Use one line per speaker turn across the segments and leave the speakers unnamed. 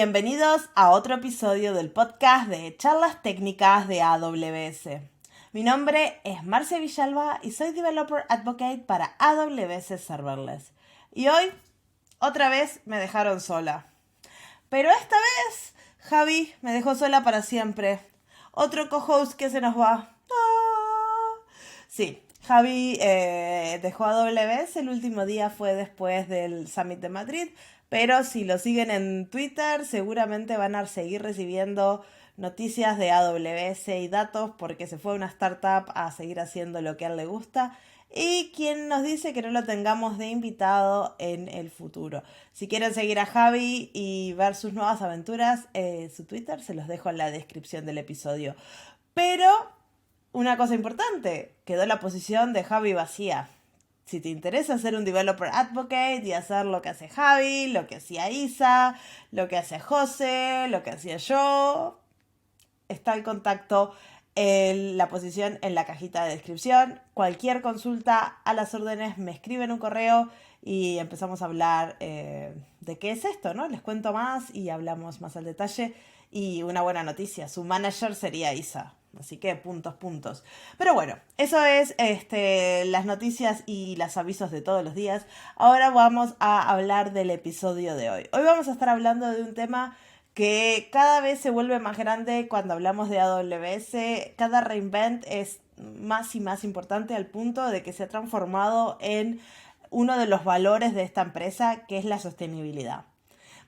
Bienvenidos a otro episodio del podcast de Charlas Técnicas de AWS. Mi nombre es Marcia Villalba y soy Developer Advocate para AWS Serverless. Y hoy, otra vez, me dejaron sola. Pero esta vez, Javi me dejó sola para siempre. Otro co-host que se nos va. Sí, Javi dejó AWS, el último día fue después del Summit de Madrid, pero si lo siguen en Twitter seguramente van a seguir recibiendo noticias de AWS y datos porque se fue a una startup a seguir haciendo lo que a él le gusta. Y quien nos dice que no lo tengamos de invitado en el futuro. Si quieren seguir a Javi y ver sus nuevas aventuras, su Twitter se los dejo en la descripción del episodio. Pero una cosa importante, quedó la posición de Javi vacía. Si te interesa ser un developer advocate y hacer lo que hace Javi, lo que hacía Isa, lo que hace José, lo que hacía yo, está el contacto en la posición en la cajita de descripción. Cualquier consulta a las órdenes me escriben un correo y empezamos a hablar de qué es esto, ¿no? Les cuento más y hablamos más al detalle. Y una buena noticia, su manager sería Isa. Así que puntos. Pero bueno, eso es las noticias y los avisos de todos los días. Ahora vamos a hablar del episodio de hoy. Hoy vamos a estar hablando de un tema que cada vez se vuelve más grande cuando hablamos de AWS. Cada reinvent es más y más importante al punto de que se ha transformado en uno de los valores de esta empresa, que es la sostenibilidad.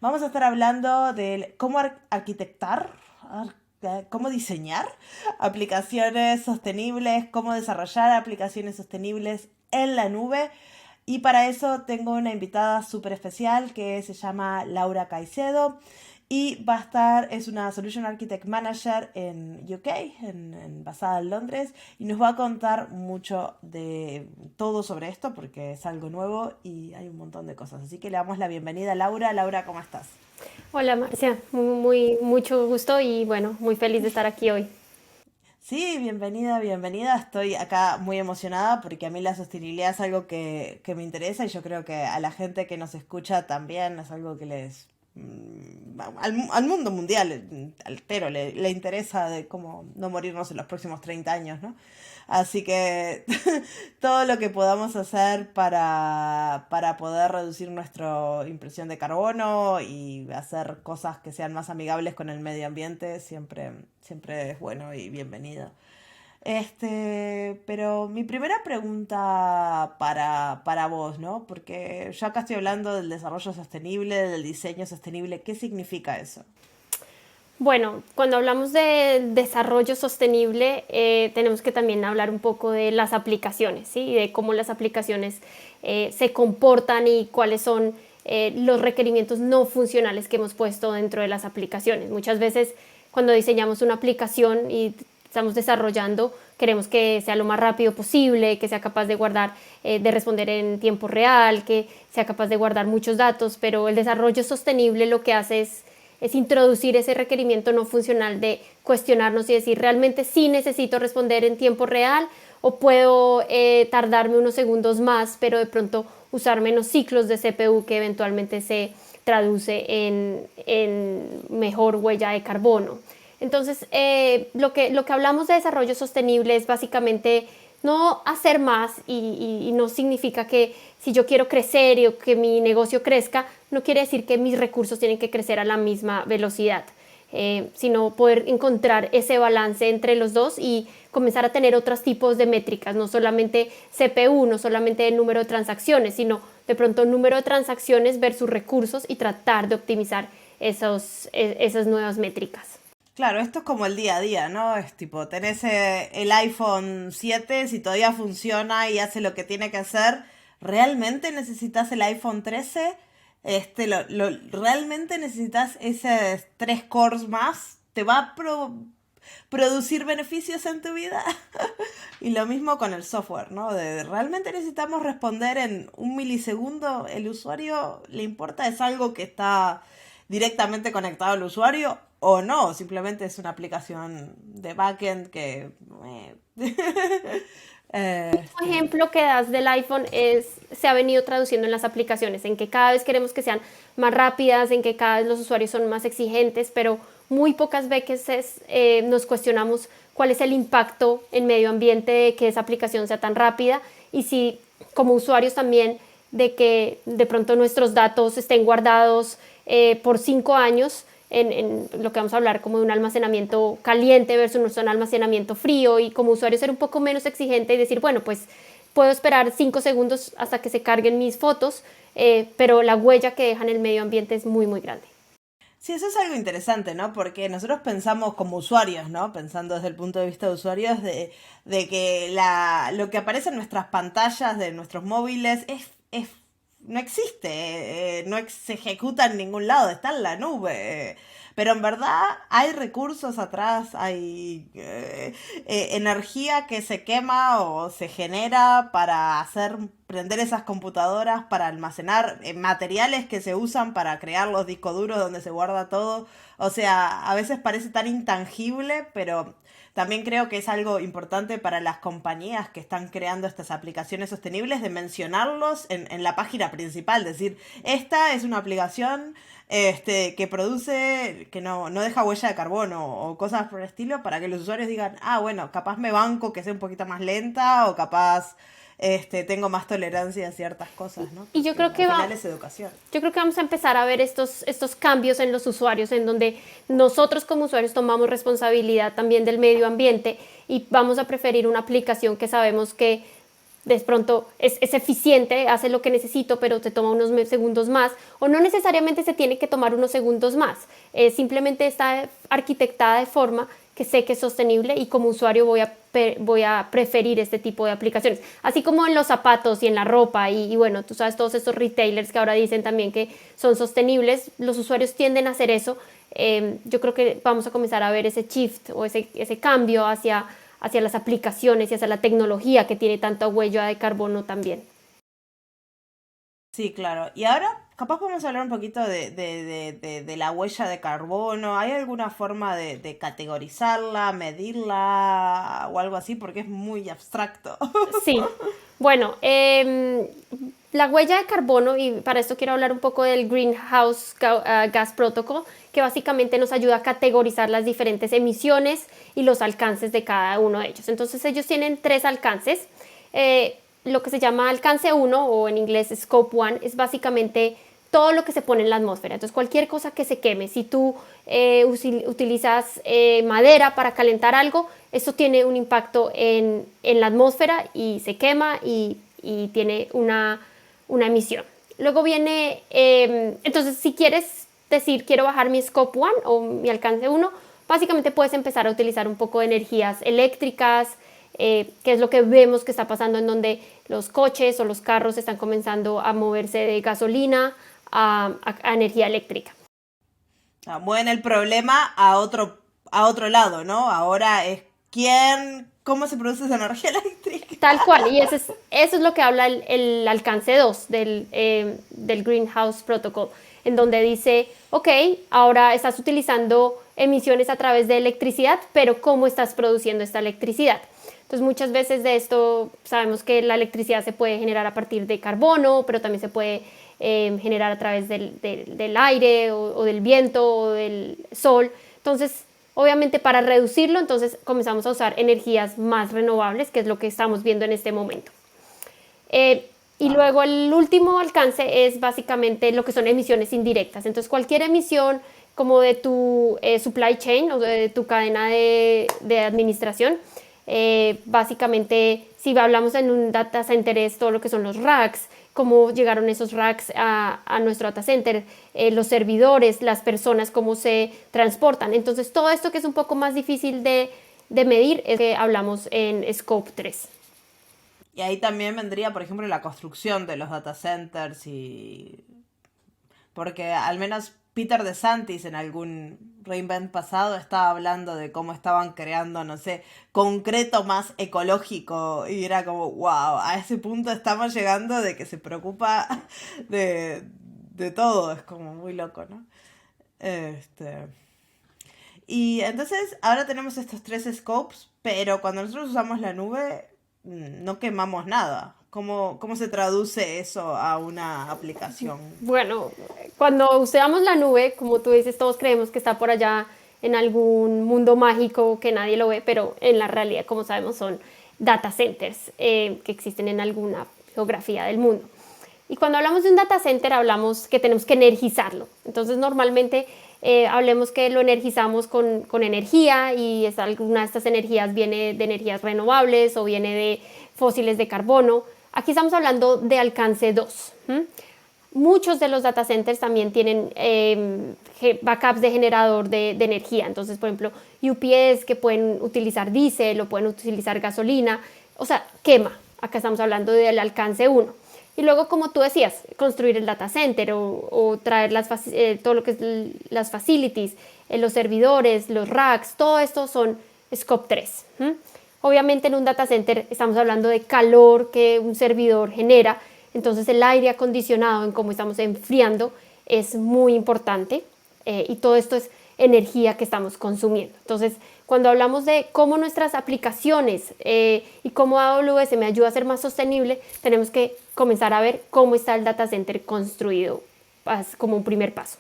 Vamos a estar hablando de cómo arquitectar, cómo diseñar aplicaciones sostenibles, cómo desarrollar aplicaciones sostenibles en la nube. Y para eso tengo una invitada súper especial que se llama Laura Caicedo y va a estar, es una Solution Architect Manager en UK, basada en Londres, y nos va a contar mucho de todo sobre esto porque es algo nuevo y hay un montón de cosas. Así que le damos la bienvenida a Laura. Laura, ¿cómo estás?
Hola Marcia, mucho gusto y bueno, muy feliz de estar aquí hoy.
Sí, bienvenida. Estoy acá muy emocionada porque a mí la sostenibilidad es algo que me interesa y yo creo que a la gente que nos escucha también es algo que les... al mundo mundial altero le interesa de cómo no morirnos en los próximos 30 años, ¿no? Así que todo lo que podamos hacer para poder reducir nuestra impresión de carbono y hacer cosas que sean más amigables con el medio ambiente siempre es bueno y bienvenido. Pero mi primera pregunta para vos, ¿no? Porque yo acá estoy hablando del desarrollo sostenible, del diseño sostenible. ¿Qué significa eso?
Bueno, cuando hablamos de desarrollo sostenible, tenemos que también hablar un poco de las aplicaciones, ¿sí? Y de cómo las aplicaciones se comportan y cuáles son los requerimientos no funcionales que hemos puesto dentro de las aplicaciones. Muchas veces cuando diseñamos una aplicación y estamos desarrollando, queremos que sea lo más rápido posible, que sea capaz de guardar, de responder en tiempo real, que sea capaz de guardar muchos datos, pero el desarrollo sostenible lo que hace es introducir ese requerimiento no funcional de cuestionarnos y decir, ¿realmente sí necesito responder en tiempo real o puedo tardarme unos segundos más, pero de pronto usar menos ciclos de CPU que eventualmente se traduce en mejor huella de carbono? Entonces, lo que hablamos de desarrollo sostenible es básicamente no hacer más y no significa que si yo quiero crecer y que mi negocio crezca, no quiere decir que mis recursos tienen que crecer a la misma velocidad, sino poder encontrar ese balance entre los dos y comenzar a tener otros tipos de métricas, no solamente CPU, no solamente el número de transacciones, sino de pronto número de transacciones versus recursos y tratar de optimizar esas nuevas métricas.
Claro, esto es como el día a día, ¿no? Es tipo, tenés el iPhone 7, si todavía funciona y hace lo que tiene que hacer, ¿realmente necesitas el iPhone 13? ¿Realmente necesitas esos 3 cores más? ¿Te va a producir beneficios en tu vida? Y lo mismo con el software, ¿no? ¿Realmente necesitamos responder en un milisegundo? ¿El usuario le importa? ¿Es algo que está directamente conectado al usuario o no? Simplemente es una aplicación de backend que...
Un ejemplo que das del iPhone se ha venido traduciendo en las aplicaciones, en que cada vez queremos que sean más rápidas, en que cada vez los usuarios son más exigentes, pero muy pocas veces nos cuestionamos cuál es el impacto en medio ambiente de que esa aplicación sea tan rápida y si como usuarios también de que de pronto nuestros datos estén guardados por 5 años en lo que vamos a hablar como de un almacenamiento caliente versus un almacenamiento frío y como usuario ser un poco menos exigente y decir, bueno, pues puedo esperar 5 segundos hasta que se carguen mis fotos, pero la huella que deja en el medio ambiente es muy, muy grande.
Sí, eso es algo interesante, ¿no? Porque nosotros pensamos como usuarios, ¿no? Pensando desde el punto de vista de usuarios, de que lo que aparece en nuestras pantallas de nuestros móviles no existe, se ejecuta en ningún lado, está en la nube. Pero en verdad hay recursos atrás, hay energía que se quema o se genera para hacer prender esas computadoras, para almacenar materiales que se usan para crear los discos duros donde se guarda todo. O sea, a veces parece tan intangible, pero también creo que es algo importante para las compañías que están creando estas aplicaciones sostenibles de mencionarlos en la página principal. Decir, esta es una aplicación que produce, que no deja huella de carbono o cosas por el estilo para que los usuarios digan, ah, bueno, capaz me banco que sea un poquito más lenta o capaz tengo más tolerancia a ciertas cosas, ¿no?
Y yo
Porque
creo que
al final es educación.
yo creo que vamos a empezar a ver estos cambios en los usuarios, en donde nosotros como usuarios tomamos responsabilidad también del medio ambiente y vamos a preferir una aplicación que sabemos que de pronto es eficiente, hace lo que necesito, pero te toma unos segundos más, o no necesariamente se tiene que tomar unos segundos más, simplemente está arquitectada de forma que sé que es sostenible y como usuario voy a preferir este tipo de aplicaciones. Así como en los zapatos y en la ropa y bueno, tú sabes, todos estos retailers que ahora dicen también que son sostenibles, los usuarios tienden a hacer eso. Yo creo que vamos a comenzar a ver ese shift o ese cambio hacia las aplicaciones y hacia la tecnología que tiene tanta huella de carbono también.
Sí, claro. Y ahora, capaz podemos hablar un poquito de la huella de carbono. ¿Hay alguna forma de categorizarla, medirla o algo así? Porque es muy abstracto.
Sí, bueno, la huella de carbono, y para esto quiero hablar un poco del Greenhouse Gas Protocol, que básicamente nos ayuda a categorizar las diferentes emisiones y los alcances de cada uno de ellos. Entonces ellos tienen 3 alcances. Lo que se llama alcance 1 o en inglés Scope 1 es básicamente todo lo que se pone en la atmósfera. Entonces cualquier cosa que se queme, si tú utilizas madera para calentar algo, esto tiene un impacto en la atmósfera y se quema y tiene una emisión. Luego viene, entonces si quieres decir quiero bajar mi Scope 1 o mi alcance 1, básicamente puedes empezar a utilizar un poco de energías eléctricas, que es lo que vemos que está pasando en donde los coches o los carros están comenzando a moverse de gasolina a energía eléctrica.
Mueven el problema a otro lado, ¿no? Ahora es cómo se produce esa energía eléctrica.
Tal cual, y eso es lo que habla el alcance 2 del Greenhouse Protocol, en donde dice, ok, ahora estás utilizando emisiones a través de electricidad, pero ¿cómo estás produciendo esta electricidad? Entonces muchas veces de esto sabemos que la electricidad se puede generar a partir de carbono, pero también se puede generar a través del aire o del viento o del sol. Entonces, obviamente para reducirlo, entonces comenzamos a usar energías más renovables, que es lo que estamos viendo en este momento. Y luego el último alcance es básicamente lo que son emisiones indirectas. Entonces cualquier emisión como de tu supply chain o de tu cadena de administración, básicamente si hablamos en un data center es todo lo que son los racks, cómo llegaron esos racks a nuestro data center, los servidores, las personas, cómo se transportan. Entonces todo esto que es un poco más difícil de medir es que hablamos en Scope 3.
Y ahí también vendría, por ejemplo, la construcción de los data centers porque al menos Peter DeSantis en algún reInvent pasado estaba hablando de cómo estaban creando, no sé, concreto más ecológico y era como, wow, a ese punto estamos llegando de que se preocupa de todo, es como muy loco, ¿no? Este... Y entonces ahora tenemos estos 3 scopes, pero cuando nosotros usamos la nube, no quemamos nada. ¿Cómo se traduce eso a una aplicación?
Bueno, cuando usamos la nube, como tú dices, todos creemos que está por allá en algún mundo mágico que nadie lo ve, pero en la realidad, como sabemos, son data centers que existen en alguna geografía del mundo. Y cuando hablamos de un data center, hablamos que tenemos que energizarlo. Entonces, normalmente hablemos que lo energizamos con energía y alguna de estas energías viene de energías renovables o viene de fósiles de carbono. Aquí estamos hablando de alcance 2. Muchos de los data centers también tienen backups de generador de energía. Entonces, por ejemplo, UPS que pueden utilizar diésel o pueden utilizar gasolina. O sea, quema. Acá estamos hablando del alcance 1. Y luego, como tú decías, construir el data center o traer todo lo que es las facilities, los servidores, los racks, todo esto son scope 3. Obviamente en un data center estamos hablando de calor que un servidor genera, entonces el aire acondicionado en cómo estamos enfriando es muy importante y todo esto es energía que estamos consumiendo. Entonces, cuando hablamos de cómo nuestras aplicaciones y cómo AWS me ayuda a ser más sostenible, tenemos que comenzar a ver cómo está el data center construido como un primer paso.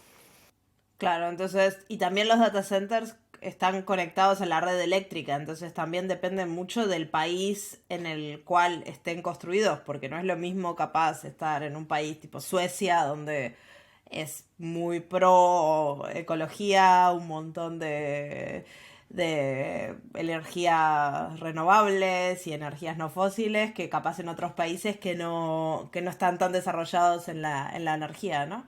Claro, entonces, y también los data centers están conectados a la red eléctrica, entonces también depende mucho del país en el cual estén construidos, porque no es lo mismo capaz estar en un país tipo Suecia, donde es muy pro ecología, un montón de energías renovables y energías no fósiles, que capaz en otros países que no están tan desarrollados en la energía, ¿no?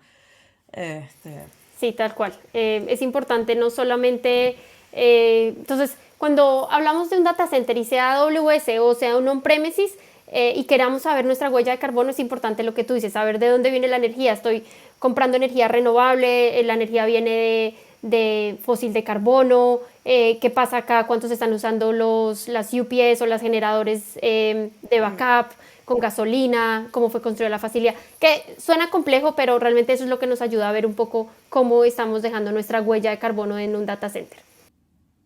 Este,
Sí, tal cual. Es importante no solamente, entonces, cuando hablamos de un data center y sea AWS o sea un on-premises y queramos saber nuestra huella de carbono, es importante lo que tú dices, saber de dónde viene la energía. Estoy comprando energía renovable, la energía viene de fósil de carbono, qué pasa acá, cuántos están usando las UPS o los generadores de backup con gasolina, cómo fue construida la facilidad, que suena complejo, pero realmente eso es lo que nos ayuda a ver un poco cómo estamos dejando nuestra huella de carbono en un data center.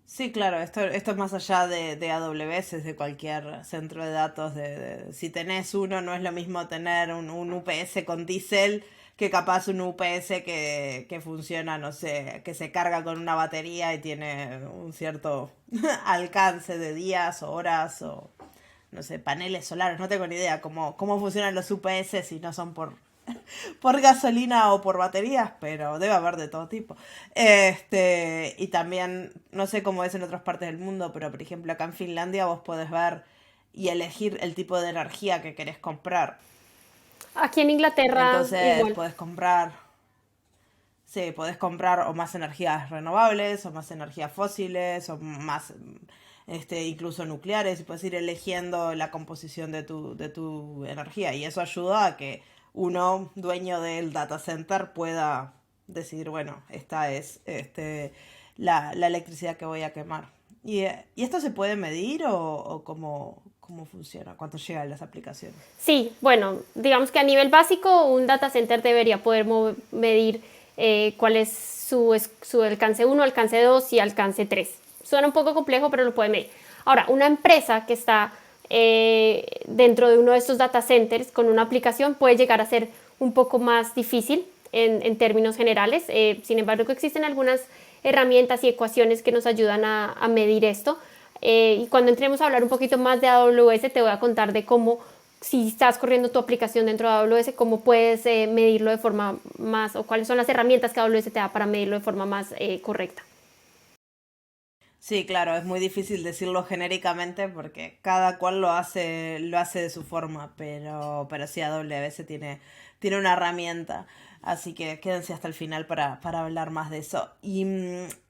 Sí, claro, esto es más allá de AWS, es de cualquier centro de datos. Si tenés uno, no es lo mismo tener un UPS con diésel que capaz un UPS que funciona, no sé, que se carga con una batería y tiene un cierto alcance de días o horas o, no sé, paneles solares. No tengo ni idea cómo funcionan los UPS si no son por gasolina o por baterías, pero debe haber de todo tipo. Y también, no sé cómo es en otras partes del mundo, pero por ejemplo acá en Finlandia vos podés ver y elegir el tipo de energía que querés comprar.
Aquí en Inglaterra
Entonces
igual.
podés comprar o más energías renovables, o más energías fósiles, o más incluso nucleares, y puedes ir eligiendo la composición de tu energía. Y eso ayuda a que uno, dueño del data center, pueda decidir, bueno, esta es la electricidad que voy a quemar. ¿Y esto se puede medir o cómo funciona? ¿Cuánto llega a las aplicaciones?
Sí, bueno, digamos que a nivel básico un data center debería poder medir cuál es su alcance 1, alcance 2 y alcance 3. Suena un poco complejo, pero lo puede medir. Ahora, una empresa que está dentro de uno de estos data centers con una aplicación puede llegar a ser un poco más difícil en términos generales. Sin embargo, existen algunas herramientas y ecuaciones que nos ayudan a medir esto. Y cuando entremos a hablar un poquito más de AWS, te voy a contar de cómo, si estás corriendo tu aplicación dentro de AWS, cómo puedes medirlo de forma más, o cuáles son las herramientas que AWS te da para medirlo de forma más correcta.
Sí, claro, es muy difícil decirlo genéricamente porque cada cual lo hace de su forma, pero sí AWS tiene una herramienta, así que quédense hasta el final para hablar más de eso. Y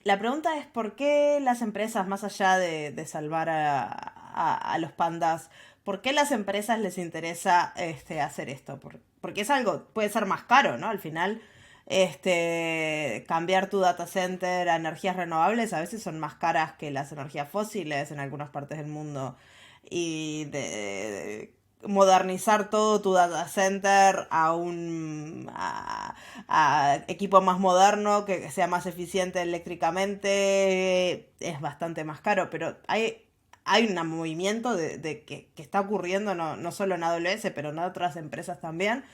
la pregunta es, ¿por qué las empresas, más allá de salvar a los pandas, por qué las empresas les interesa hacer esto? Porque es algo, puede ser más caro, ¿no? Al final cambiar tu data center a energías renovables a veces son más caras que las energías fósiles en algunas partes del mundo. Y modernizar todo tu data center a equipo más moderno, que sea más eficiente eléctricamente, es bastante más caro. Pero hay un movimiento de que está ocurriendo no solo en AWS, pero en otras empresas también,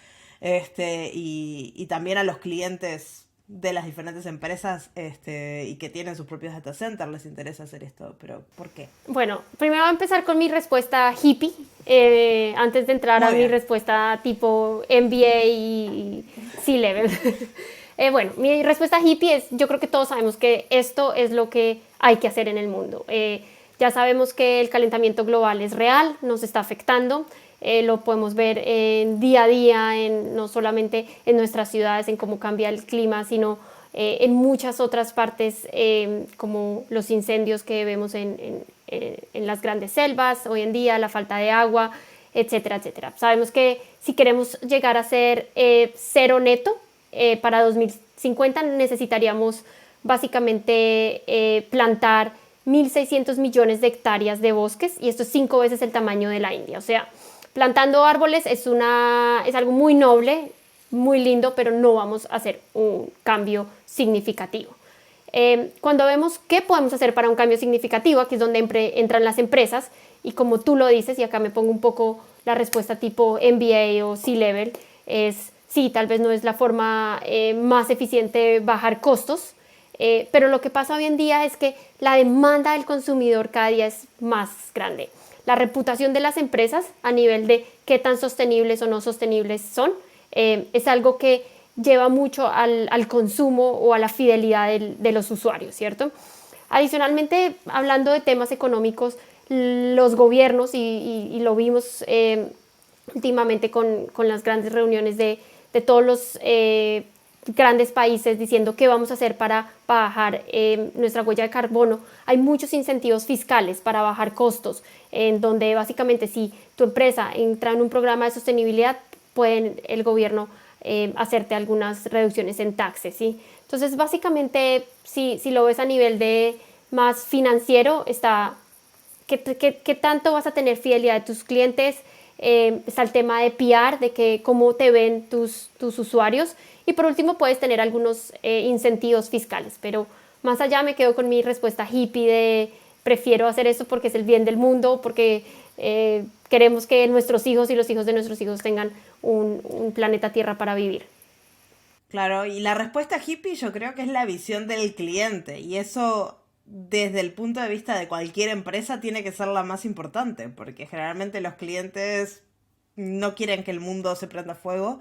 y también a los clientes de las diferentes empresas y que tienen sus propios data centers les interesa hacer esto, pero ¿por qué?
Bueno, primero voy a empezar con mi respuesta hippie, antes de entrar
Muy
a mi
bien.
respuesta tipo MBA y C-Level. Bueno, mi respuesta hippie es, yo creo que todos sabemos que esto es lo que hay que hacer en el mundo. Ya sabemos que el calentamiento global es real, nos está afectando, lo podemos ver en día a día, no solamente en nuestras ciudades, en cómo cambia el clima, sino en muchas otras partes, como los incendios que vemos en las grandes selvas hoy en día, la falta de agua, etcétera, etcétera. Sabemos que si queremos llegar a ser cero neto para 2050 necesitaríamos básicamente plantar 1.600 millones de hectáreas de bosques, y esto es 5 veces el tamaño de la India. O sea, plantando árboles es algo muy noble, muy lindo, pero no vamos a hacer un cambio significativo. Cuando vemos qué podemos hacer para un cambio significativo, aquí es donde entran las empresas, y como tú lo dices, y acá me pongo un poco la respuesta tipo MBA o C-Level, es sí, tal vez no es la forma más eficiente de bajar costos, pero lo que pasa hoy en día es que la demanda del consumidor cada día es más grande. La reputación de las empresas a nivel de qué tan sostenibles o no sostenibles son, es algo que lleva mucho al consumo o a la fidelidad de los usuarios, ¿cierto? Adicionalmente, hablando de temas económicos, los gobiernos, y lo vimos últimamente con las grandes reuniones de todos los grandes países diciendo qué vamos a hacer para bajar nuestra huella de carbono. Hay muchos incentivos fiscales para bajar costos, en donde básicamente si tu empresa entra en un programa de sostenibilidad, pueden el gobierno hacerte algunas reducciones en taxes, ¿sí? Entonces, básicamente, si lo ves a nivel de más financiero, está qué tanto vas a tener fidelidad de tus clientes. Está el tema de PR, de que cómo te ven tus usuarios, y por último puedes tener algunos incentivos fiscales, pero más allá me quedo con mi respuesta hippie de prefiero hacer esto porque es el bien del mundo, porque queremos que nuestros hijos y los hijos de nuestros hijos tengan un planeta Tierra para vivir.
Claro, y la respuesta hippie yo creo que es la visión del cliente, y eso desde el punto de vista de cualquier empresa tiene que ser la más importante, porque generalmente los clientes no quieren que el mundo se prenda fuego,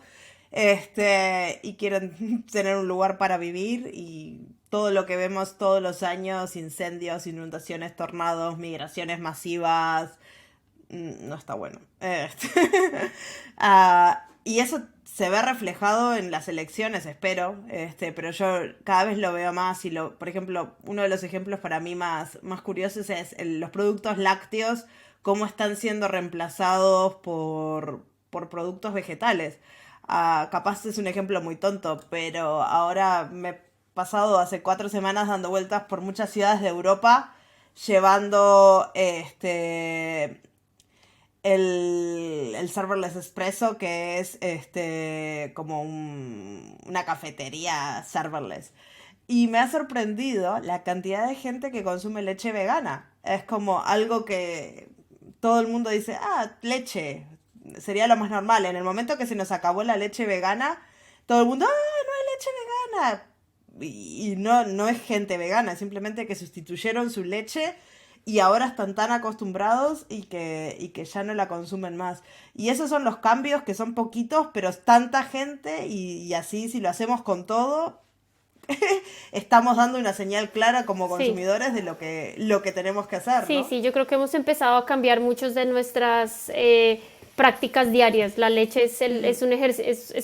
y quieren tener un lugar para vivir, y todo lo que vemos todos los años, incendios, inundaciones, tornados, migraciones masivas, no está bueno. Y eso se ve reflejado en las elecciones, espero, pero yo cada vez lo veo más, y por ejemplo, uno de los ejemplos para mí más curiosos es los productos lácteos, cómo están siendo reemplazados por productos vegetales. Capaz es un ejemplo muy tonto, pero ahora me he pasado hace 4 semanas dando vueltas por muchas ciudades de Europa llevando el serverless espresso, que es como una cafetería serverless. Y me ha sorprendido la cantidad de gente que consume leche vegana. Es como algo que todo el mundo dice, leche, sería lo más normal. En el momento que se nos acabó la leche vegana, todo el mundo, no hay leche vegana. Y no es gente vegana, es simplemente que sustituyeron su leche y ahora están tan acostumbrados y que ya no la consumen más. Y esos son los cambios, que son poquitos, pero es tanta gente, y así si lo hacemos con todo, estamos dando una señal clara como
Sí.
consumidores de lo que tenemos que hacer,
Sí,
¿no?
sí, yo creo que hemos empezado a cambiar muchas de nuestras prácticas diarias. La leche es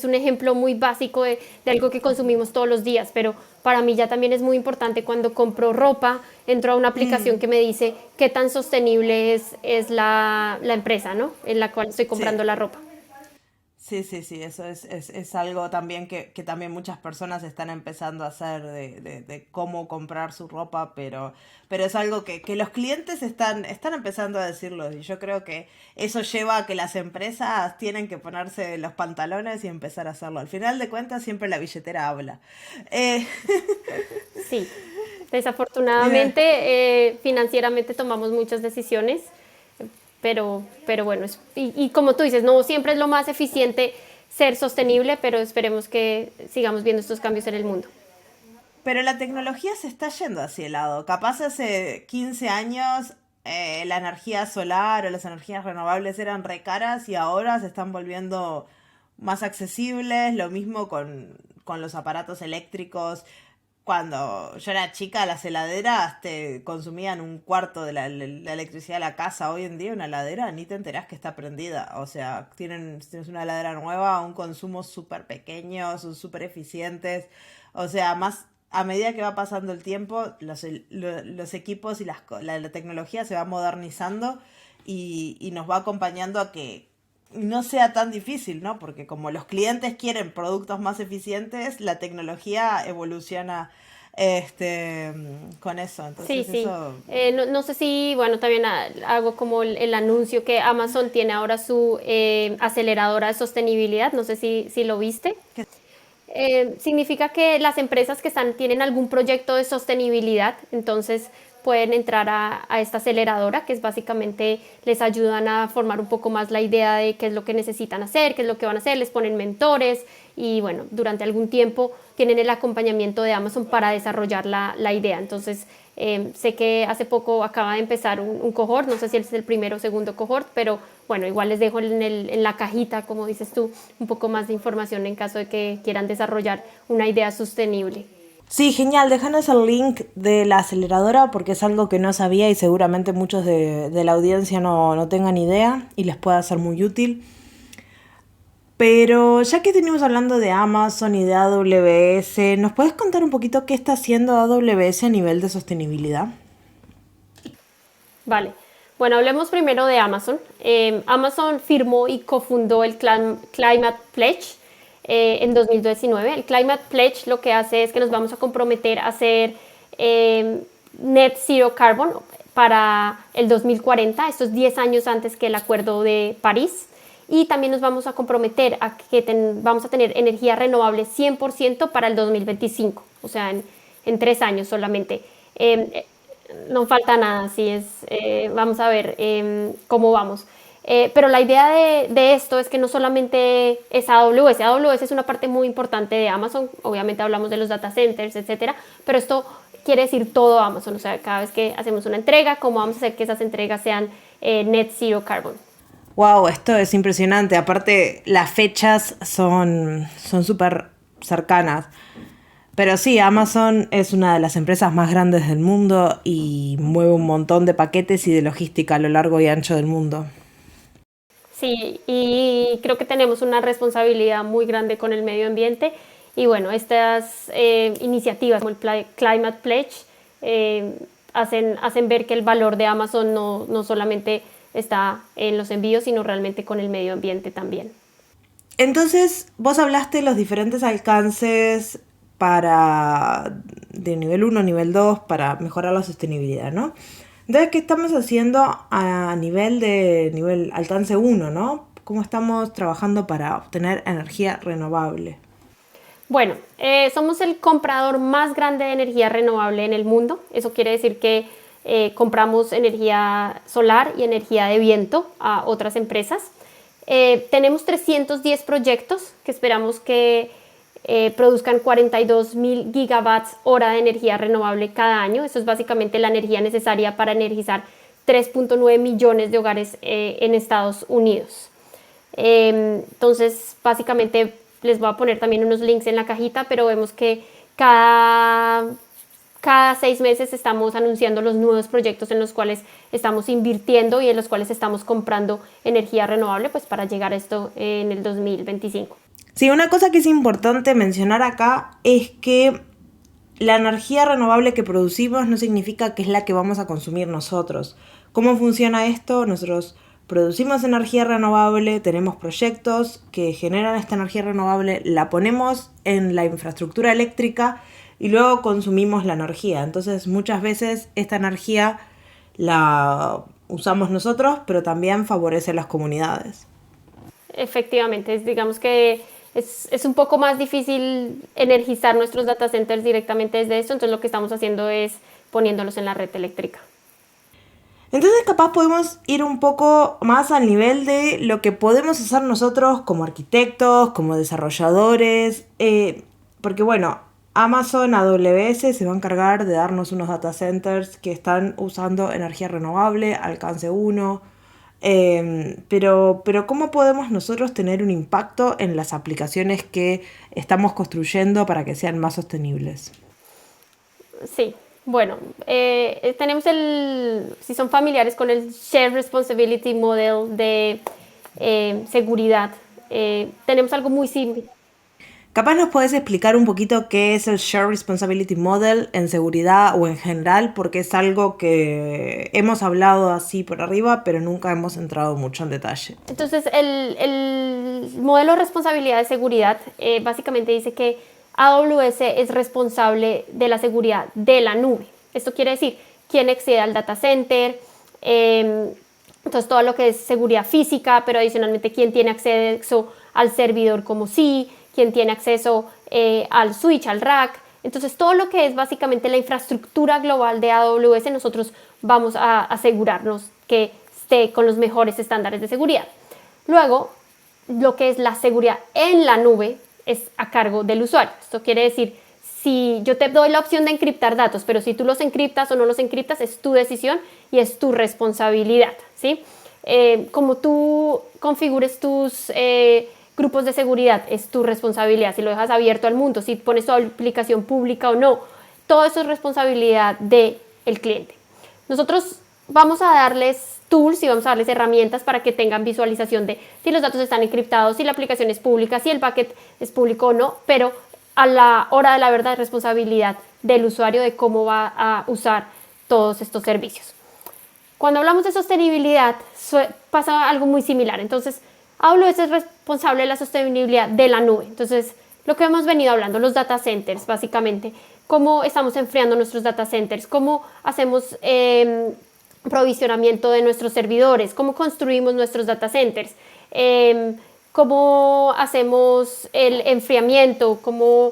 un ejemplo muy básico de algo que consumimos todos los días, pero para mí ya también es muy importante cuando compro ropa, entro a una aplicación que me dice qué tan sostenible es la empresa, ¿no? En la cual estoy comprando
Sí.
la ropa.
Sí, sí, sí, eso es algo también que también muchas personas están empezando a hacer de cómo comprar su ropa, pero es algo que los clientes están empezando a decirlo y yo creo que eso lleva a que las empresas tienen que ponerse los pantalones y empezar a hacerlo. Al final de cuentas siempre la billetera habla. Eh,
Sí,
eh,
desafortunadamente financieramente tomamos muchas decisiones, pero bueno, y como tú dices, no siempre es lo más eficiente ser sostenible, pero esperemos que sigamos viendo estos cambios en el mundo.
pero la tecnología se está yendo hacia el lado. Capaz hace 15 años la energía solar o las energías renovables eran re caras y ahora se están volviendo más accesibles. Lo mismo con los aparatos eléctricos. Cuando yo era chica, las heladeras te consumían un cuarto de la electricidad de la casa. Hoy en día una heladera ni te enterás que está prendida. O sea, tienes una heladera nueva, un consumo súper pequeño, son súper eficientes. O sea, más a medida que va pasando el tiempo, los equipos y la tecnología se va modernizando y nos va acompañando a que no sea tan difícil, ¿no? Porque como los clientes quieren productos más eficientes, la tecnología evoluciona con eso.
Sí,
Entonces
sí.
eso.
No sé si, bueno, también hago como el anuncio que Amazon tiene ahora su aceleradora de sostenibilidad, no sé si lo viste. Significa que las empresas que tienen algún proyecto de sostenibilidad, entonces pueden entrar a esta aceleradora, que es básicamente les ayudan a formar un poco más la idea de qué es lo que necesitan hacer, qué es lo que van a hacer, les ponen mentores y bueno, durante algún tiempo tienen el acompañamiento de Amazon para desarrollar la idea. Entonces, sé que hace poco acaba de empezar un cohort, no sé si es el primero o segundo cohort, pero bueno, igual les dejo en la cajita, como dices tú, un poco más de información en caso de que quieran desarrollar una idea sostenible.
Sí, genial. Déjanos el link de la aceleradora porque es algo que no sabía y seguramente muchos de la audiencia no tengan idea y les pueda ser muy útil. Pero ya que tenemos hablando de Amazon y de AWS, ¿nos puedes contar un poquito qué está haciendo AWS a nivel de sostenibilidad?
Vale. Bueno, hablemos primero de Amazon. Amazon firmó y cofundó el Climate Pledge en 2019. El Climate Pledge lo que hace es que nos vamos a comprometer a hacer net zero carbon para el 2040, esto es 10 años antes que el Acuerdo de París. Y también nos vamos a comprometer a que vamos a tener energía renovable 100% para el 2025, o sea, en 3 años solamente. No falta nada, así es. Vamos a ver cómo vamos. Pero la idea de esto es que no solamente es AWS. AWS es una parte muy importante de Amazon. Obviamente hablamos de los data centers, etcétera. Pero esto quiere decir todo Amazon. O sea, cada vez que hacemos una entrega, cómo vamos a hacer que esas entregas sean net zero carbon.
Wow, esto es impresionante. Aparte, las fechas son súper cercanas. Pero sí, Amazon es una de las empresas más grandes del mundo y mueve un montón de paquetes y de logística a lo largo y ancho del mundo.
Sí, y creo que tenemos una responsabilidad muy grande con el medio ambiente. Y bueno, estas iniciativas como el Climate Pledge hacen ver que el valor de Amazon no solamente está en los envíos, sino realmente con el medio ambiente también.
Entonces, vos hablaste de los diferentes alcances de nivel uno, nivel 2 para mejorar la sostenibilidad, ¿no? Entonces, ¿qué estamos haciendo a nivel alcance uno, ¿no? ¿Cómo estamos trabajando para obtener energía renovable?
Bueno, somos el comprador más grande de energía renovable en el mundo. Eso quiere decir que compramos energía solar y energía de viento a otras empresas. Tenemos 310 proyectos que esperamos que produzcan 42.000 gigawatts hora de energía renovable cada año. Eso es básicamente la energía necesaria para energizar 3.9 millones de hogares en Estados Unidos. Entonces, básicamente les voy a poner también unos links en la cajita, pero vemos que cada 6 meses estamos anunciando los nuevos proyectos en los cuales estamos invirtiendo y en los cuales estamos comprando energía renovable pues para llegar a esto en el 2025.
Sí, una cosa que es importante mencionar acá es que la energía renovable que producimos no significa que es la que vamos a consumir nosotros. ¿Cómo funciona esto? Nosotros producimos energía renovable, tenemos proyectos que generan esta energía renovable, la ponemos en la infraestructura eléctrica y luego consumimos la energía. Entonces muchas veces esta energía la usamos nosotros, pero también favorece a las comunidades.
Efectivamente, digamos que es un poco más difícil energizar nuestros data centers directamente desde esto, entonces lo que estamos haciendo es poniéndolos en la red eléctrica.
Entonces capaz podemos ir un poco más al nivel de lo que podemos hacer nosotros como arquitectos, como desarrolladores, porque bueno, Amazon AWS se va a encargar de darnos unos data centers que están usando energía renovable, alcance 1, pero ¿cómo podemos nosotros tener un impacto en las aplicaciones que estamos construyendo para que sean más sostenibles?
Sí, bueno, tenemos si son familiares con el Shared Responsibility Model de seguridad, tenemos algo muy similar.
Capaz nos podés explicar un poquito qué es el Shared Responsibility Model en seguridad o en general, porque es algo que hemos hablado así por arriba, pero nunca hemos entrado mucho en detalle.
Entonces, el modelo de responsabilidad de seguridad básicamente dice que AWS es responsable de la seguridad de la nube. Esto quiere decir quién accede al data center, entonces todo lo que es seguridad física, pero adicionalmente quién tiene acceso al servidor como sí, quién tiene acceso al switch, al rack. Entonces todo lo que es básicamente la infraestructura global de AWS, nosotros vamos a asegurarnos que esté con los mejores estándares de seguridad. Luego, lo que es la seguridad en la nube es a cargo del usuario. Esto quiere decir, si yo te doy la opción de encriptar datos, pero si tú los encriptas o no los encriptas, es tu decisión y es tu responsabilidad, ¿sí? Como tú configures tus grupos de seguridad, es tu responsabilidad. Si lo dejas abierto al mundo, si pones tu aplicación pública o no, todo eso es responsabilidad del cliente. Nosotros vamos a darles tools y vamos a darles herramientas para que tengan visualización de si los datos están encriptados, si la aplicación es pública, si el paquete es público o no, pero a la hora de la verdad es responsabilidad del usuario de cómo va a usar todos estos servicios. Cuando hablamos de sostenibilidad, pasa algo muy similar. Entonces, AWS es responsable de la sostenibilidad de la nube. Entonces, lo que hemos venido hablando, los data centers, básicamente, cómo estamos enfriando nuestros data centers, cómo hacemos provisionamiento de nuestros servidores, cómo construimos nuestros data centers, cómo hacemos el enfriamiento, cómo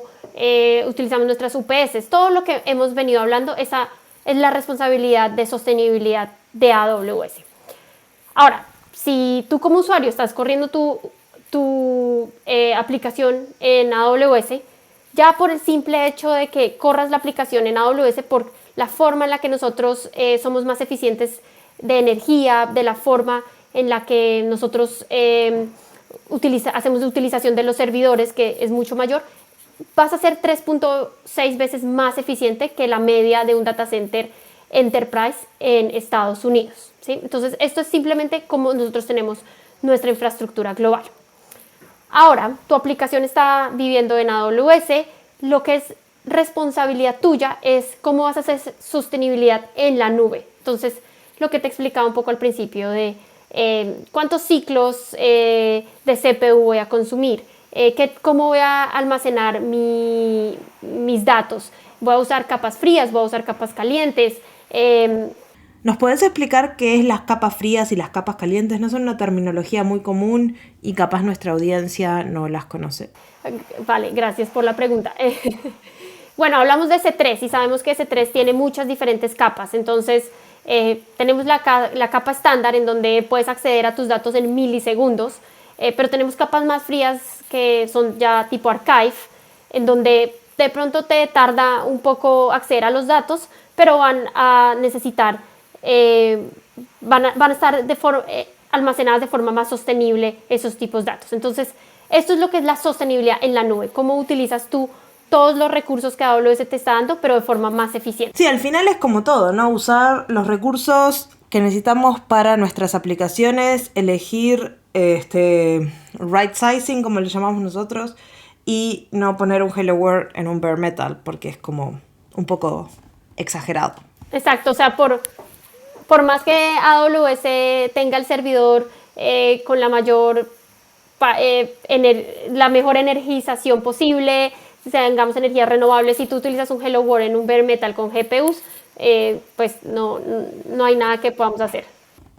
utilizamos nuestras UPS. Todo lo que hemos venido hablando, esa es la responsabilidad de sostenibilidad de AWS. Ahora, si tú como usuario estás corriendo tu aplicación en AWS, ya por el simple hecho de que corras la aplicación en AWS, por la forma en la que nosotros somos más eficientes de energía, de la forma en la que nosotros hacemos utilización de los servidores, que es mucho mayor, vas a ser 3.6 veces más eficiente que la media de un data center enterprise en Estados Unidos, ¿sí? Entonces, esto es simplemente como nosotros tenemos nuestra infraestructura global. Ahora, tu aplicación está viviendo en AWS, lo que es responsabilidad tuya es cómo vas a hacer sostenibilidad en la nube. Entonces, lo que te explicaba un poco al principio de cuántos ciclos de CPU voy a consumir, cómo voy a almacenar mis datos. Voy a usar capas frías, voy a usar capas calientes.
¿Nos podés explicar qué es las capas frías y las capas calientes? No son una terminología muy común y capaz nuestra audiencia no las conoce.
Vale, gracias por la pregunta. Bueno, hablamos de S3 y sabemos que S3 tiene muchas diferentes capas. Entonces, tenemos la capa estándar en donde puedes acceder a tus datos en milisegundos, pero tenemos capas más frías que son ya tipo archive, en donde de pronto te tarda un poco acceder a los datos, pero van a necesitar, van a estar almacenadas de forma más sostenible esos tipos de datos. Entonces, esto es lo que es la sostenibilidad en la nube, cómo utilizas tú todos los recursos que AWS te está dando, pero de forma más eficiente.
Sí, al final es como todo, ¿no? Usar los recursos que necesitamos para nuestras aplicaciones, elegir right sizing, como le llamamos nosotros, y no poner un Hello World en un bare metal, porque es como un poco exagerado.
Exacto, o sea, por por más que AWS tenga el servidor con la la mejor energización posible, tengamos energías renovables, si tú utilizas un Hello World en un bare metal con GPUs, pues no hay nada que podamos hacer.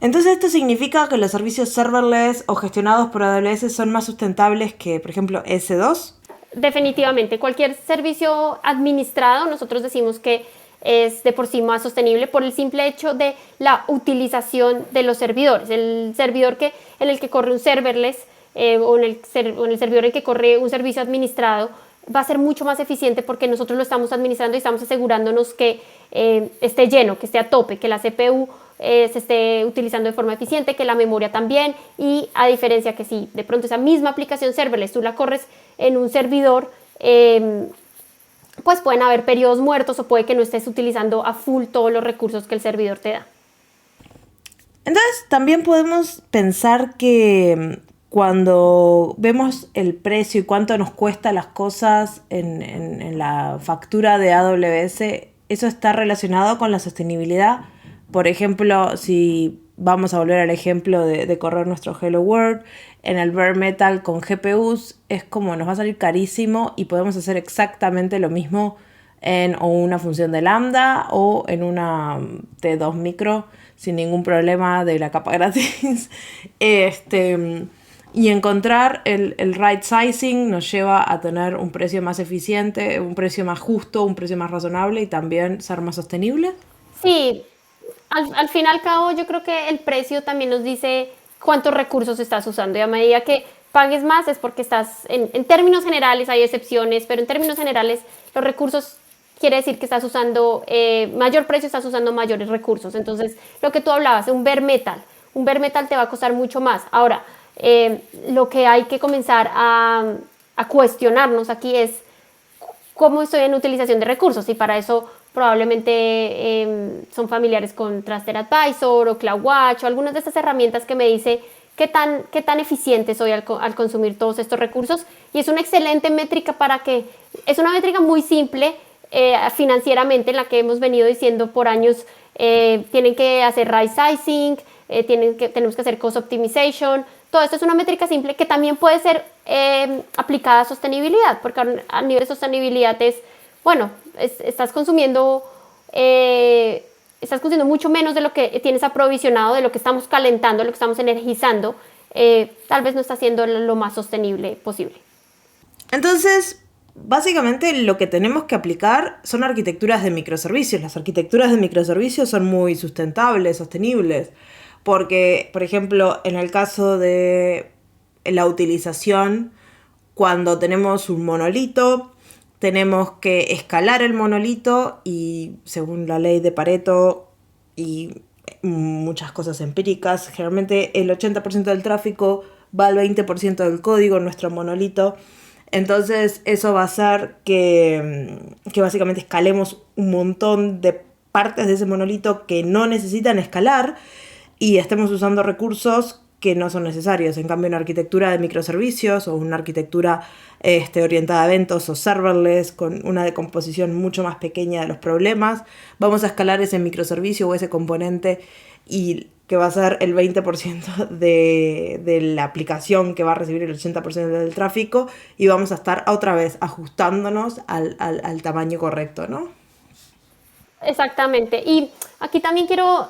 Entonces esto significa que los servicios serverless o gestionados por AWS son más sustentables que, por ejemplo, S2.
Definitivamente, cualquier servicio administrado, nosotros decimos que es de por sí más sostenible por el simple hecho de la utilización de los servidores. El servidor en el que corre un serverless o en el servidor en el que corre un servicio administrado va a ser mucho más eficiente porque nosotros lo estamos administrando y estamos asegurándonos que esté lleno, que esté a tope, que la CPU se esté utilizando de forma eficiente, que la memoria también, y a diferencia que si de pronto esa misma aplicación serverless tú la corres en un servidor, pues pueden haber periodos muertos o puede que no estés utilizando a full todos los recursos que el servidor te da.
Entonces también podemos pensar que cuando vemos el precio y cuánto nos cuesta las cosas en la factura de AWS, eso está relacionado con la sostenibilidad. Por ejemplo, si vamos a volver al ejemplo de correr nuestro Hello World en el bare metal con GPUs, es como nos va a salir carísimo y podemos hacer exactamente lo mismo en o una función de lambda o en una T2 micro sin ningún problema de la capa gratis. Y encontrar el right sizing nos lleva a tener un precio más eficiente, un precio más justo, un precio más razonable y también ser más sostenible.
Sí, al fin y al cabo yo creo que el precio también nos dice cuántos recursos estás usando y a medida que pagues más es porque en términos generales hay excepciones, pero en términos generales los recursos quiere decir que estás usando mayor precio, estás usando mayores recursos. Entonces, lo que tú hablabas, un bare metal te va a costar mucho más. Ahora, lo que hay que comenzar a cuestionarnos aquí es cómo estoy en utilización de recursos y para eso probablemente son familiares con Trusted Advisor o CloudWatch o algunas de estas herramientas que me dice qué tan eficiente soy al consumir todos estos recursos, y es una excelente métrica es una métrica muy simple financieramente en la que hemos venido diciendo por años tienen que hacer right sizing, tenemos que hacer cost optimization. Todo esto es una métrica simple que también puede ser aplicada a sostenibilidad, porque a nivel de sostenibilidad bueno, estás consumiendo mucho menos de lo que tienes aprovisionado, de lo que estamos calentando, de lo que estamos energizando. Tal vez no está siendo lo más sostenible posible.
Entonces, básicamente lo que tenemos que aplicar son arquitecturas de microservicios. Las arquitecturas de microservicios son muy sustentables, sostenibles, porque, por ejemplo, en el caso de la utilización, cuando tenemos un monolito, tenemos que escalar el monolito y, según la ley de Pareto y muchas cosas empíricas, generalmente el 80% del tráfico va al 20% del código en nuestro monolito. Entonces eso va a hacer que básicamente escalemos un montón de partes de ese monolito que no necesitan escalar y estemos usando recursos que no son necesarios. En cambio, una arquitectura de microservicios o una arquitectura orientada a eventos o serverless con una decomposición mucho más pequeña de los problemas, vamos a escalar ese microservicio o ese componente y que va a ser el 20% de la aplicación que va a recibir el 80% del tráfico y vamos a estar otra vez ajustándonos al tamaño correcto, ¿no?
Exactamente. Y aquí también quiero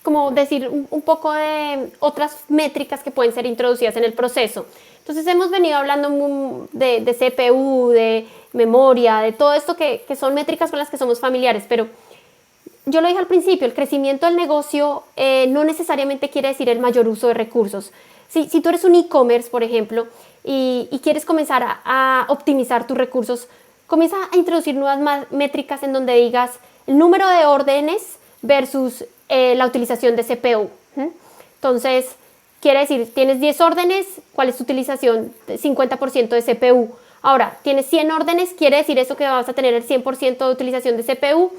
como decir un poco de otras métricas que pueden ser introducidas en el proceso. Entonces hemos venido hablando de CPU, de memoria, de todo esto que son métricas con las que somos familiares, pero yo lo dije al principio, el crecimiento del negocio no necesariamente quiere decir el mayor uso de recursos. Si tú eres un e-commerce, por ejemplo, y quieres comenzar a optimizar tus recursos, comienza a introducir nuevas métricas en donde digas el número de órdenes versus la utilización de CPU. Entonces, quiere decir, tienes 10 órdenes, ¿cuál es tu utilización? 50% de CPU. Ahora, tienes 100 órdenes, ¿quiere decir eso que vas a tener el 100% de utilización de CPU?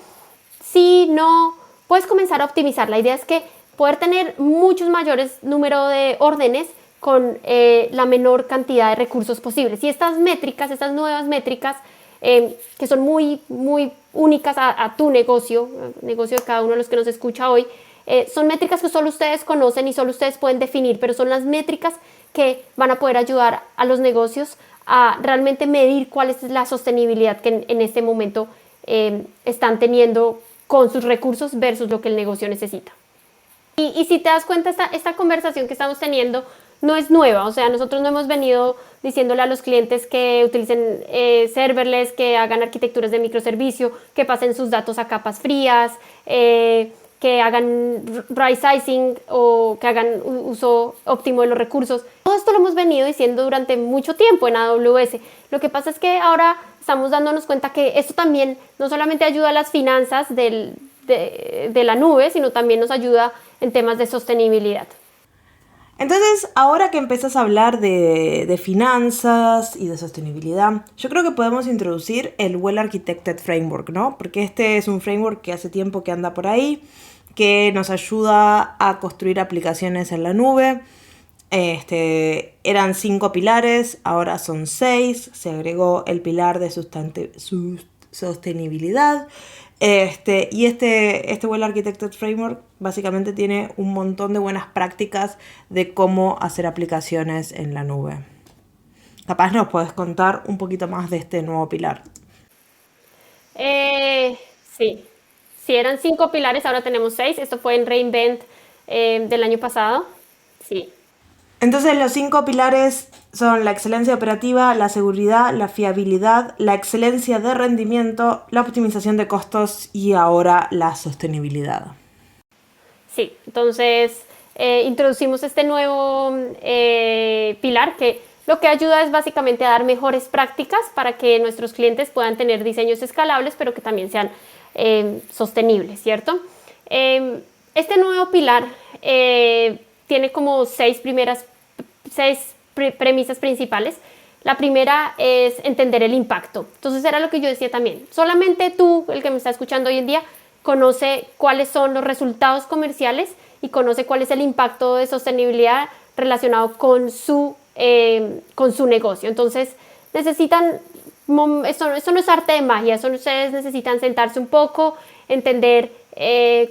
Sí, no, puedes comenzar a optimizar. La idea es que poder tener muchos mayores número de órdenes con la menor cantidad de recursos posibles. Y estas nuevas métricas, que son muy, muy únicas a tu negocio, el negocio de cada uno de los que nos escucha hoy, Son métricas que solo ustedes conocen y solo ustedes pueden definir, pero son las métricas que van a poder ayudar a los negocios a realmente medir cuál es la sostenibilidad que en este momento están teniendo con sus recursos versus lo que el negocio necesita. Y si te das cuenta, esta conversación que estamos teniendo no es nueva, o sea, nosotros no hemos venido diciéndole a los clientes que utilicen serverless, que hagan arquitecturas de microservicio, que pasen sus datos a capas frías, que hagan right sizing o que hagan uso óptimo de los recursos. Todo esto lo hemos venido diciendo durante mucho tiempo en AWS. Lo que pasa es que ahora estamos dándonos cuenta que esto también no solamente ayuda a las finanzas de la nube, sino también nos ayuda en temas de sostenibilidad.
Entonces, ahora que empezás a hablar de finanzas y de sostenibilidad, yo creo que podemos introducir el Well Architected Framework, ¿no? Porque este es un framework que hace tiempo que anda por ahí, que nos ayuda a construir aplicaciones en la nube. Eran 5 pilares, ahora son 6, se agregó el pilar de sostenibilidad. Y este Well Architected Framework básicamente tiene un montón de buenas prácticas de cómo hacer aplicaciones en la nube. Capaz nos puedes contar un poquito más de este nuevo pilar.
Sí, si eran 5 pilares, ahora tenemos 6. Esto fue en reInvent del año pasado. Sí.
Entonces los 5 pilares son la excelencia operativa, la seguridad, la fiabilidad, la excelencia de rendimiento, la optimización de costos y ahora la sostenibilidad.
Sí, entonces introducimos este nuevo pilar que lo que ayuda es básicamente a dar mejores prácticas para que nuestros clientes puedan tener diseños escalables, pero que también sean sostenibles, ¿cierto? Este nuevo pilar tiene como 6 premisas principales. La primera es entender el impacto. Entonces era lo que yo decía también. Solamente tú, el que me está escuchando hoy en día, conoce cuáles son los resultados comerciales y conoce cuál es el impacto de sostenibilidad relacionado con su negocio. Entonces necesitan, esto no es arte de magia, ustedes necesitan sentarse un poco, entender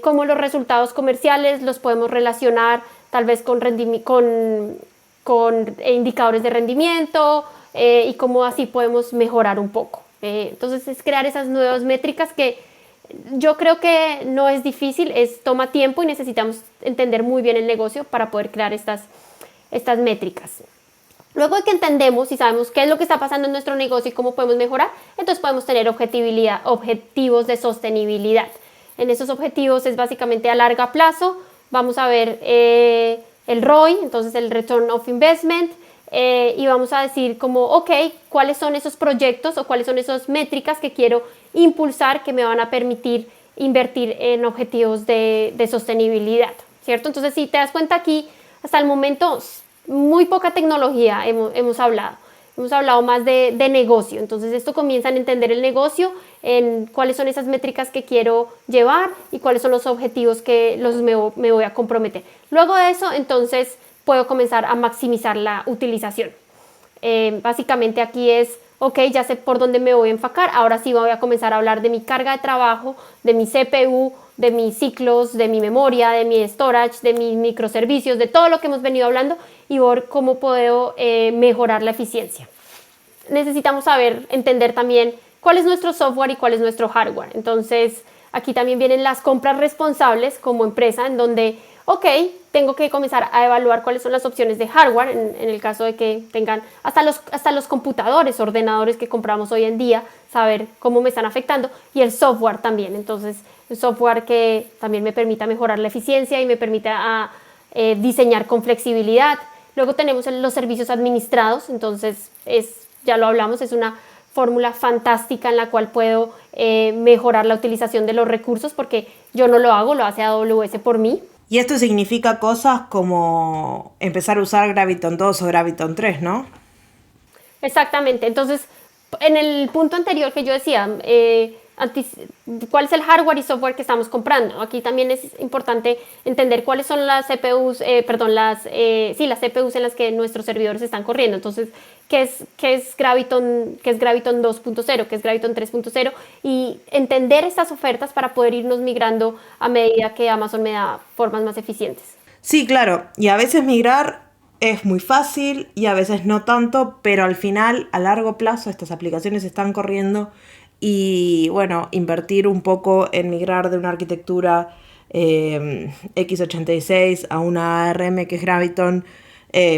cómo los resultados comerciales los podemos relacionar tal vez con indicadores de rendimiento y cómo así podemos mejorar un poco. Entonces es crear esas nuevas métricas que yo creo que no es difícil, toma tiempo y necesitamos entender muy bien el negocio para poder crear estas métricas. Luego de que entendemos y sabemos qué es lo que está pasando en nuestro negocio y cómo podemos mejorar, entonces podemos tener objetivos de sostenibilidad. En esos objetivos es básicamente a largo plazo, vamos a ver el ROI, entonces el Return of Investment, y vamos a decir como, ok, cuáles son esos proyectos o cuáles son esas métricas que quiero impulsar que me van a permitir invertir en objetivos de sostenibilidad, ¿cierto? Entonces, si te das cuenta aquí, hasta el momento, muy poca tecnología hemos hablado. Hemos hablado más de negocio. Entonces, esto comienza a entender el negocio, en cuáles son esas métricas que quiero llevar y cuáles son los objetivos que me voy a comprometer. Luego de eso, entonces, puedo comenzar a maximizar la utilización. Básicamente aquí es, ok, ya sé por dónde me voy a enfocar, ahora sí voy a comenzar a hablar de mi carga de trabajo, de mi CPU, de mis ciclos, de mi memoria, de mi storage, de mis microservicios, de todo lo que hemos venido hablando y ver cómo puedo mejorar la eficiencia. Necesitamos entender también cuál es nuestro software y cuál es nuestro hardware. Entonces, aquí también vienen las compras responsables como empresa, en donde, ok, tengo que comenzar a evaluar cuáles son las opciones de hardware, en el caso de que tengan hasta los computadores, ordenadores que compramos hoy en día, saber cómo me están afectando, y el software también. Entonces, el software que también me permita mejorar la eficiencia y me permita diseñar con flexibilidad. Luego tenemos los servicios administrados, entonces ya lo hablamos, es una fórmula fantástica en la cual puedo mejorar la utilización de los recursos porque yo no lo hago, lo hace AWS por mí.
Y esto significa cosas como empezar a usar Graviton 2 o Graviton 3, ¿no?
Exactamente. Entonces, en el punto anterior que yo decía, cuál es el hardware y software que estamos comprando. Aquí también es importante entender cuáles son las CPUs, las CPUs en las que nuestros servidores están corriendo. Entonces, ¿qué es Graviton 2.0? ¿Qué es Graviton 3.0? Y entender estas ofertas para poder irnos migrando a medida que Amazon me da formas más eficientes.
Sí, claro, y a veces migrar es muy fácil y a veces no tanto, pero al final, a largo plazo, estas aplicaciones están corriendo y bueno, invertir un poco en migrar de una arquitectura x86 a una ARM que es Graviton,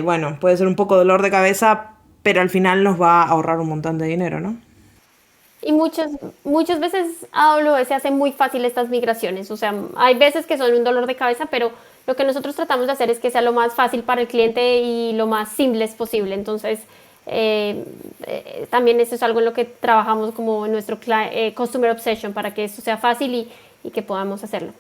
bueno, puede ser un poco dolor de cabeza, pero al final nos va a ahorrar un montón de dinero, ¿no?
Y muchas veces AWS hace muy fácil estas migraciones. O sea, hay veces que son un dolor de cabeza, pero lo que nosotros tratamos de hacer es que sea lo más fácil para el cliente y lo más simples posible. Entonces, también eso es algo en lo que trabajamos como en nuestro Customer Obsession para que esto sea fácil y que podamos hacerlo.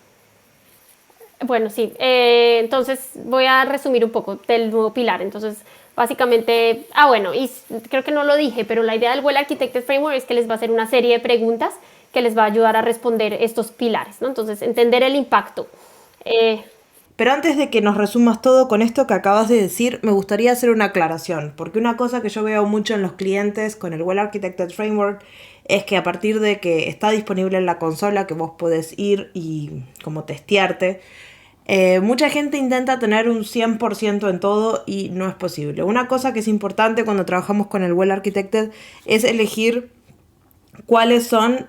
Bueno, sí. Entonces voy a resumir un poco del nuevo pilar. Entonces, básicamente, bueno, y creo que no lo dije, pero la idea del Well Architected Framework es que les va a hacer una serie de preguntas que les va a ayudar a responder estos pilares, ¿no? Entonces, entender el impacto. Eh,
Pero antes de que nos resumas todo con esto que acabas de decir, me gustaría hacer una aclaración, porque una cosa que yo veo mucho en los clientes con el Well Architected Framework es que a partir de que está disponible en la consola, que vos podés ir y como testearte, mucha gente intenta tener un 100% en todo y no es posible. Una cosa que es importante cuando trabajamos con el Well Architected es elegir cuáles son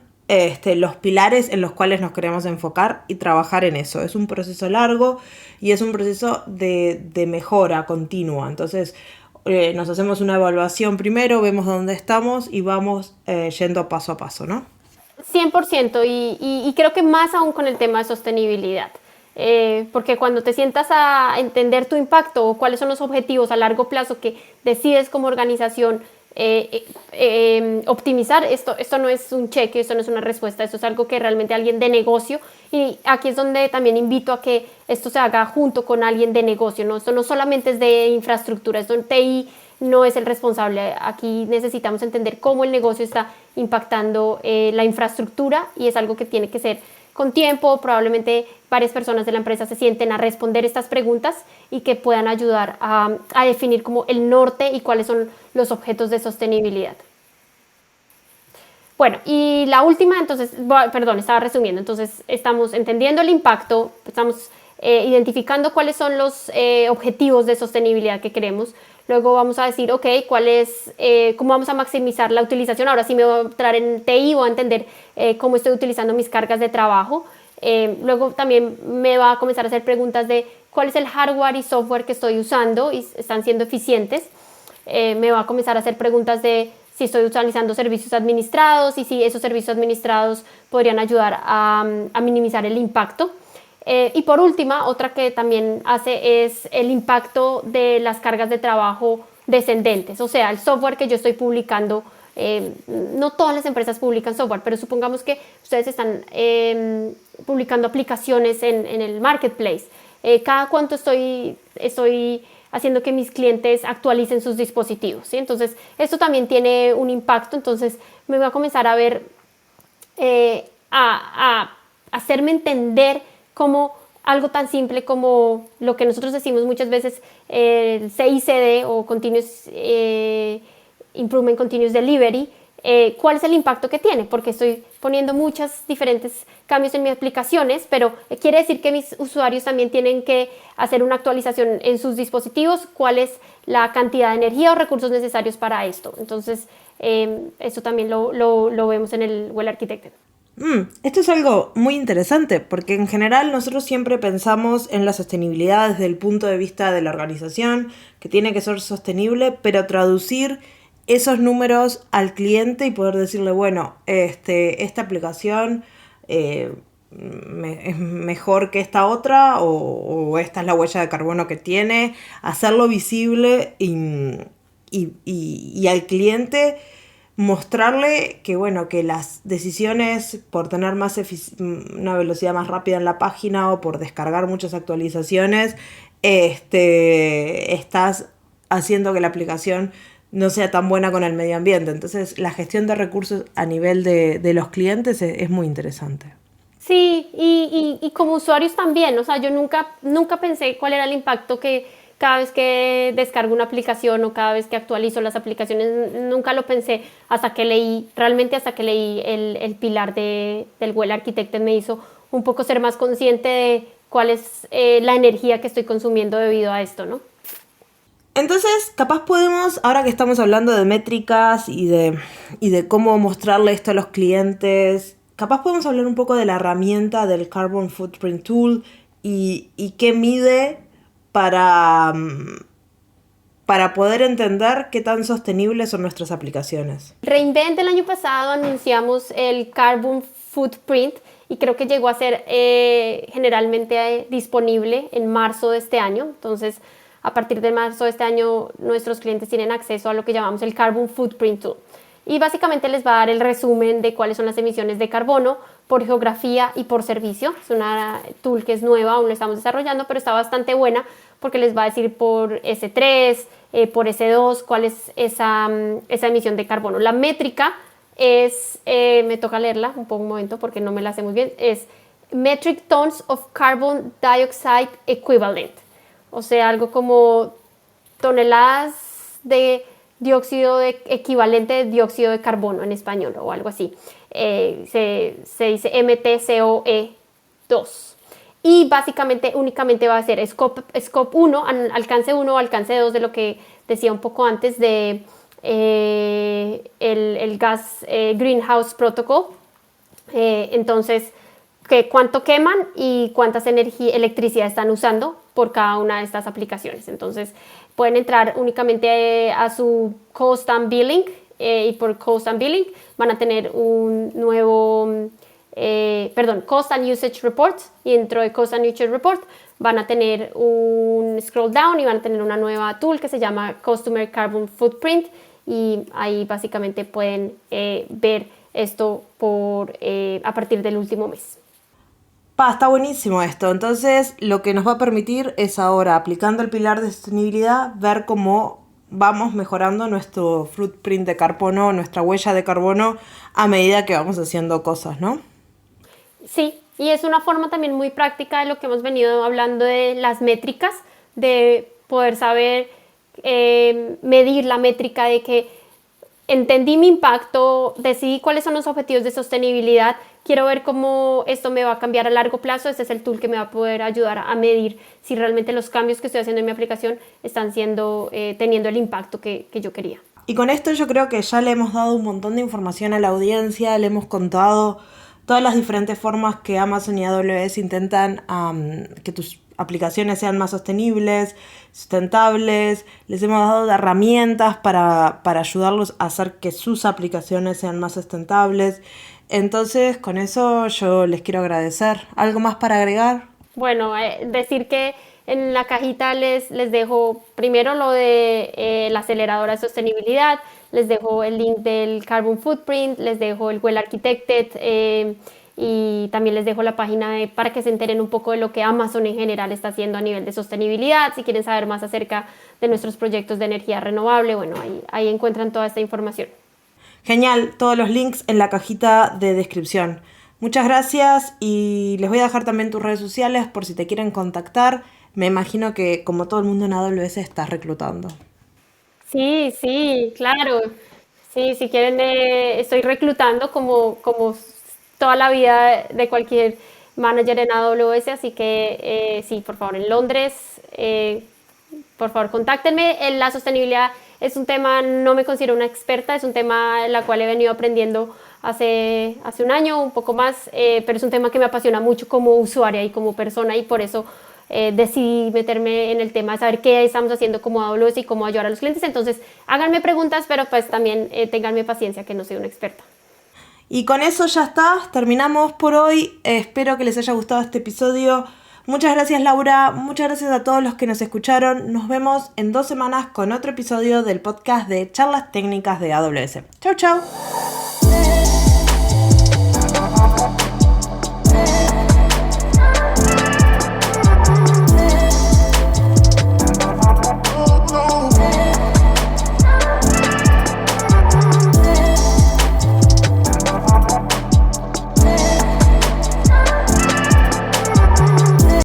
los pilares en los cuales nos queremos enfocar y trabajar en eso. Es un proceso largo y es un proceso de mejora continua. Entonces, nos hacemos una evaluación primero, vemos dónde estamos y vamos yendo paso a paso, ¿no?
100% y creo que más aún con el tema de sostenibilidad. Porque cuando te sientas a entender tu impacto o cuáles son los objetivos a largo plazo que decides como organización optimizar, esto no es un cheque, esto no es una respuesta, esto es algo que realmente alguien de negocio, y aquí es donde también invito a que esto se haga junto con alguien de negocio, ¿no? Esto no solamente es de infraestructura, esto en TI no es el responsable, aquí necesitamos entender cómo el negocio está impactando la infraestructura y es algo que tiene que ser con tiempo. Probablemente varias personas de la empresa se sienten a responder estas preguntas y que puedan ayudar a definir como el norte y cuáles son los objetos de sostenibilidad. Bueno, y la última, entonces, perdón, estaba resumiendo, entonces estamos entendiendo el impacto, estamos identificando cuáles son los objetivos de sostenibilidad que queremos. Luego vamos a decir, ok, cómo vamos a maximizar la utilización. Ahora sí me voy a entrar en TI, voy a entender cómo estoy utilizando mis cargas de trabajo. Luego también me va a comenzar a hacer preguntas de cuál es el hardware y software que estoy usando y están siendo eficientes. Me va a comenzar a hacer preguntas de si estoy utilizando servicios administrados y si esos servicios administrados podrían ayudar a minimizar el impacto. Y por última, otra que también hace es el impacto de las cargas de trabajo descendentes, o sea, el software que yo estoy publicando. No todas las empresas publican software, pero supongamos que ustedes están publicando aplicaciones en el marketplace. Cada cuánto estoy haciendo que mis clientes actualicen sus dispositivos, ¿sí? Entonces, esto también tiene un impacto. Entonces, me voy a comenzar a ver, a hacerme entender como algo tan simple como lo que nosotros decimos muchas veces, el CICD o Continuous Improvement Continuous Delivery, cuál es el impacto que tiene, porque estoy poniendo muchos diferentes cambios en mis aplicaciones, pero quiere decir que mis usuarios también tienen que hacer una actualización en sus dispositivos, cuál es la cantidad de energía o recursos necesarios para esto. Entonces, esto también lo vemos en el Well Architected.
Esto es algo muy interesante porque en general nosotros siempre pensamos en la sostenibilidad desde el punto de vista de la organización, que tiene que ser sostenible, pero traducir esos números al cliente y poder decirle, bueno, esta aplicación es mejor que esta otra o esta es la huella de carbono que tiene, hacerlo visible y al cliente mostrarle que bueno, que las decisiones por tener una velocidad más rápida en la página o por descargar muchas actualizaciones, estás haciendo que la aplicación no sea tan buena con el medio ambiente. Entonces, la gestión de recursos a nivel de los clientes es muy interesante.
Sí, y como usuarios también, o sea, yo nunca pensé cuál era el impacto que cada vez que descargo una aplicación o cada vez que actualizo las aplicaciones, nunca lo pensé realmente hasta que leí el pilar del Well Architected me hizo un poco ser más consciente de cuál es la energía que estoy consumiendo debido a esto, ¿no?
Entonces, capaz podemos, ahora que estamos hablando de métricas y de cómo mostrarle esto a los clientes, capaz podemos hablar un poco de la herramienta del Carbon Footprint Tool y qué mide para poder entender qué tan sostenibles son nuestras aplicaciones.
re:Invent el año pasado anunciamos el Carbon Footprint y creo que llegó a ser generalmente disponible en marzo de este año. Entonces, a partir de marzo de este año, nuestros clientes tienen acceso a lo que llamamos el Carbon Footprint Tool. Y básicamente les va a dar el resumen de cuáles son las emisiones de carbono por geografía y por servicio. Es una tool que es nueva, aún lo estamos desarrollando, pero está bastante buena porque les va a decir por S3, por S2, cuál es esa emisión de carbono. La métrica es, me toca leerla un momento porque no me la sé muy bien, es Metric Tons of Carbon Dioxide Equivalent. O sea, algo como toneladas de equivalente de dióxido de carbono en español o algo así. Se dice MTCOE2. Y básicamente únicamente va a ser scope 1, alcance 1 o alcance 2 de lo que decía un poco antes de el gas greenhouse protocol. Entonces, cuánto queman y cuántas electricidad están usando por cada una de estas aplicaciones. Entonces, pueden entrar únicamente a su Cost and Billing y por Cost and Billing van a tener un nuevo, Cost and Usage Report, y dentro de Cost and Usage Report van a tener un scroll down y van a tener una nueva tool que se llama Customer Carbon Footprint, y ahí básicamente pueden ver esto a partir del último mes.
Está buenísimo esto. Entonces, lo que nos va a permitir es ahora, aplicando el pilar de sostenibilidad, ver cómo vamos mejorando nuestro footprint de carbono, nuestra huella de carbono, a medida que vamos haciendo cosas, ¿no?
Sí, y es una forma también muy práctica de lo que hemos venido hablando de las métricas, de poder saber medir la métrica de que entendí mi impacto, decidí cuáles son los objetivos de sostenibilidad, quiero ver cómo esto me va a cambiar a largo plazo. Este es el tool que me va a poder ayudar a medir si realmente los cambios que estoy haciendo en mi aplicación están teniendo el impacto que yo quería.
Y con esto yo creo que ya le hemos dado un montón de información a la audiencia, le hemos contado todas las diferentes formas que Amazon y AWS intentan que tus aplicaciones sean más sostenibles, sustentables. Les hemos dado herramientas para ayudarlos a hacer que sus aplicaciones sean más sustentables. Entonces, con eso yo les quiero agradecer. ¿Algo más para agregar?
Bueno, decir que en la cajita les dejo primero lo de la aceleradora de sostenibilidad, les dejo el link del Carbon Footprint, les dejo el Well Architected y también les dejo la página para que se enteren un poco de lo que Amazon en general está haciendo a nivel de sostenibilidad. Si quieren saber más acerca de nuestros proyectos de energía renovable, bueno, ahí encuentran toda esta información.
Genial, todos los links en la cajita de descripción. Muchas gracias y les voy a dejar también tus redes sociales por si te quieren contactar. Me imagino que como todo el mundo en AWS estás reclutando.
Sí, claro. Sí, si quieren, estoy reclutando como toda la vida de cualquier manager en AWS, así que sí, por favor, en Londres, por favor, contáctenme. La sostenibilidad es un tema, no me considero una experta, es un tema en la cual he venido aprendiendo hace un año, un poco más, pero es un tema que me apasiona mucho como usuaria y como persona, y por eso decidí meterme en el tema de saber qué estamos haciendo como AWS y cómo ayudar a los clientes. Entonces, háganme preguntas, pero pues también ténganme paciencia, que no soy una experta.
Y con eso ya está, terminamos por hoy. Espero que les haya gustado este episodio. Muchas gracias, Laura, muchas gracias a todos los que nos escucharon. Nos vemos en 2 semanas con otro episodio del podcast de Charlas Técnicas de AWS. Chau, chau.